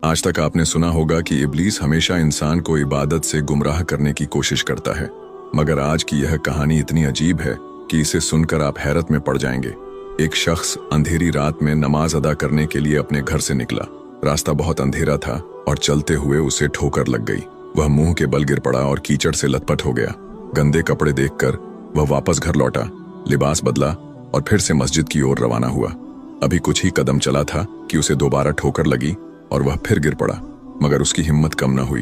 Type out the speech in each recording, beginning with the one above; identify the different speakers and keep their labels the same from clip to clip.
Speaker 1: आज तक आपने सुना होगा कि इब्लीस हमेशा इंसान को इबादत से गुमराह करने की कोशिश करता है, मगर आज की यह कहानी इतनी अजीब है कि इसे सुनकर आप हैरत में पड़ जाएंगे। एक शख्स अंधेरी रात में नमाज अदा करने के लिए अपने घर से निकला। रास्ता बहुत अंधेरा था और चलते हुए उसे ठोकर लग गई। वह मुंह के बल गिर पड़ा और कीचड़ से लथपथ हो गया। गंदे कपड़े देखकर वह वापस घर लौटा, लिबास बदला और फिर से मस्जिद की ओर रवाना हुआ। अभी कुछ ही कदम चला था कि उसे दोबारा ठोकर लगी और वह फिर गिर पड़ा, मगर उसकी हिम्मत कम न हुई।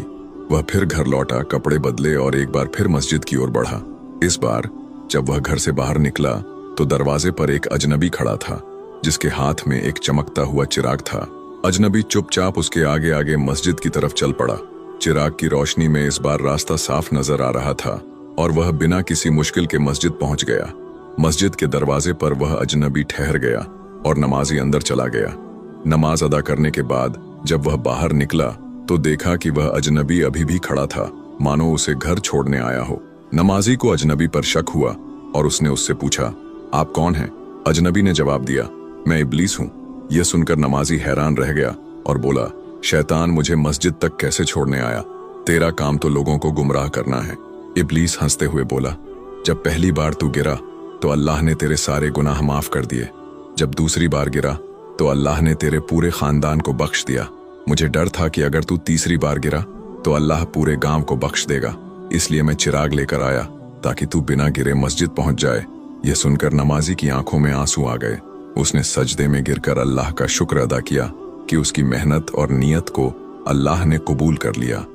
Speaker 1: वह फिर घर लौटा, कपड़े बदले और एक बार फिर मस्जिद की ओर बढ़ा। इस बार जब वह घर से बाहर निकला तो दरवाजे पर एक अजनबी खड़ा था, जिसके हाथ में एक चमकता हुआ चिराग था। अजनबी चुपचाप उसके आगे आगे मस्जिद की तरफ चल पड़ा। चिराग की रोशनी में इस बार रास्ता साफ नजर आ रहा था और वह बिना किसी मुश्किल के मस्जिद पहुंच गया। मस्जिद के दरवाजे पर वह अजनबी ठहर गया और नमाजी अंदर चला गया। नमाज अदा करने के बाद जब वह बाहर निकला तो देखा कि वह अजनबी अभी भी खड़ा था, मानो उसे घर छोड़ने आया हो। नमाजी को अजनबी पर शक हुआ और उसने उससे पूछा, आप कौन हैं? अजनबी ने जवाब दिया, मैं इब्लीस हूं। यह सुनकर नमाजी हैरान रह गया और बोला, शैतान मुझे मस्जिद तक कैसे छोड़ने आया? तेरा काम तो लोगों को गुमराह करना है। इब्लीस हंसते हुए बोला, जब पहली बार तू गिरा तो अल्लाह ने तेरे सारे गुनाह माफ कर दिए। जब दूसरी बार गिरा तो अल्लाह ने तेरे पूरे खानदान को बख्श दिया। मुझे डर था कि अगर तू तीसरी बार गिरा तो अल्लाह पूरे गांव को बख्श देगा, इसलिए मैं चिराग लेकर आया ताकि तू बिना गिरे मस्जिद पहुंच जाए। यह सुनकर नमाजी की आंखों में आंसू आ गए। उसने सजदे में गिरकर अल्लाह का शुक्र अदा किया कि उसकी मेहनत और नियत को अल्लाह ने कबूल कर लिया।